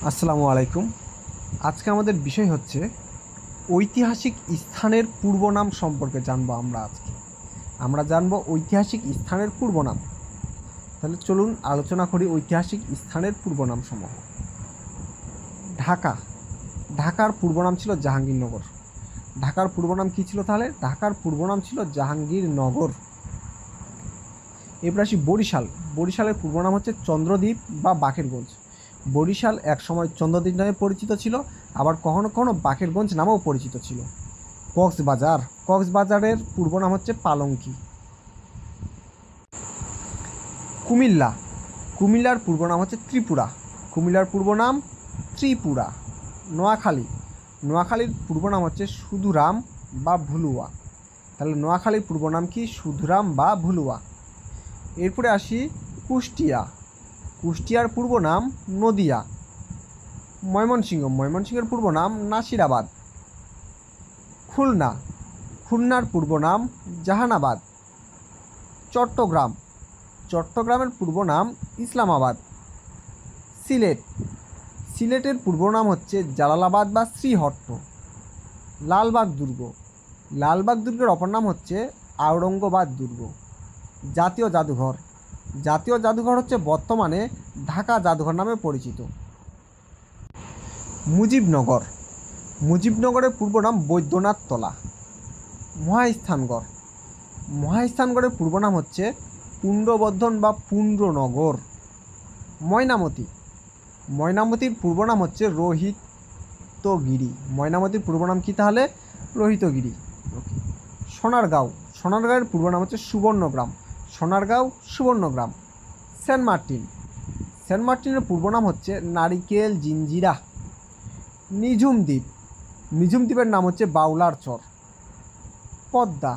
আসসালামু আলাইকুম। আজকে আমাদের বিষয় হচ্ছে ঐতিহাসিক স্থানের পূর্ব নাম সম্পর্কে জানবো। আমরা জানবো ঐতিহাসিক স্থানের পূর্ব নাম। তাহলে চলুন আলোচনা করি ঐতিহাসিক স্থানের পূর্ব নাম সমূহ। ঢাকা, ঢাকার পূর্ব নাম ছিল জাহাঙ্গীরনগর। ঢাকার পূর্ব নাম কী ছিল তাহলে? ঢাকার পূর্ব নাম ছিল জাহাঙ্গীরনগর। এবার আসি বরিশাল। বরিশালের পূর্ব নাম হচ্ছে চন্দ্রদ্বীপ বা বাকেরগঞ্জ। বরিশাল একসময় চন্দ্রদ্বীপ নামে পরিচিত ছিল, আবার কখনো কখনো বাকেরগঞ্জ নামেও পরিচিত ছিল। কক্সবাজার, কক্সবাজারের পূর্ব নাম হচ্ছে পালঙ্কি। কুমিল্লা, কুমিল্লার পূর্ব নাম হচ্ছে ত্রিপুরা। কুমিল্লার পূর্ব নাম ত্রিপুরা। নোয়াখালী, নোয়াখালীর পূর্ব নাম হচ্ছে সুধুরাম বা ভুলুয়া। তাহলে নোয়াখালীর পূর্ব নাম কি? সুধুরাম বা ভুলুয়া। এরপরে আসি কুষ্টিয়া। কুষ্টিয়ার পূর্ব নাম নদিয়া। ময়মনসিংহ, ময়মনসিংহের পূর্ব নাম নাসিরাবাদ। খুলনা, খুলনার পূর্ব নাম জাহানাবাদ। চট্টগ্রাম, চট্টগ্রামের পূর্ব নাম ইসলামাবাদ। সিলেট, সিলেটের পূর্ব নাম হচ্ছে জালালাবাদ বা শ্রীহট্ট। লালবাগ দুর্গ, লালবাগ দুর্গের অপর নাম হচ্ছে আওরঙ্গাবাদ দুর্গ। জাতীয় জাদুঘর, জাতীয় জাদুঘর হচ্ছে বর্তমানে ঢাকা জাদুঘর নামে পরিচিত। মুজিবনগর, মুজিবনগরের পূর্ব নাম বৈদ্যনাথ তলা। মহাস্থানগড়, মহাস্থানগড়ের পূর্ব নাম হচ্ছে পুণ্ড্রবর্ধন বা পুণ্ড্রনগর। ময়নামতি, ময়নামতির পূর্ব নাম হচ্ছে রোহিতগিরি। ময়নামতির পূর্ব নাম কি তাহলে? রোহিতগিরি। সোনারগাঁও, সোনারগাঁওয়ের পূর্ব নাম হচ্ছে Subarnagram. Sonargaon, Subarnagram. Saint Martin, Saint মার্টিনের পূর্ব নাম হচ্ছে নারিকেল জিঞ্জিরা। নিঝুম দ্বীপ, নিঝুম দ্বীপের নাম হচ্ছে বাউলার চর। পদ্মা,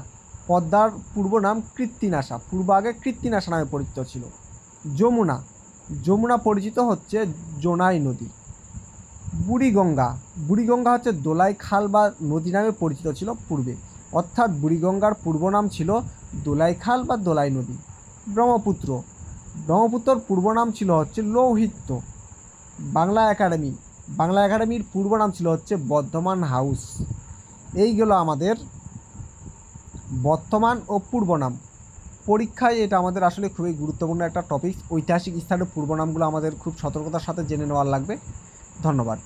পদ্মার পূর্ব নাম কৃত্তিনাশা। পূর্ব আগে কৃত্তিনাশা নামে পরিচিত ছিল। যমুনা, যমুনা পরিচিত হচ্ছে জোনাই নদী। বুড়িগঙ্গা, বুড়িগঙ্গা হচ্ছে দোলাই খাল বা নদী নামে পরিচিত ছিল পূর্বে, অর্থাৎ বুড়িগঙ্গার পূর্ব নাম ছিল দোলাই খাল বা দোলাই নদী। ব্রহ্মপুত্র, ব্রহ্মপুত্রর পূর্ব নাম ছিল হচ্ছে লৌহিত্য। বাংলা একাডেমি, বাংলা একাডেমির পূর্ব নাম ছিল হচ্ছে বর্ধমান হাউস। এইগুলো আমাদের বর্তমান ও পূর্ব নাম। পরীক্ষায় এটা আমাদের আসলে খুবই গুরুত্বপূর্ণ একটা টপিক। ঐতিহাসিক স্থানের পূর্ব নামগুলো আমাদের খুব সতর্কতার সাথে জেনে নেওয়ার লাগবে। ধন্যবাদ।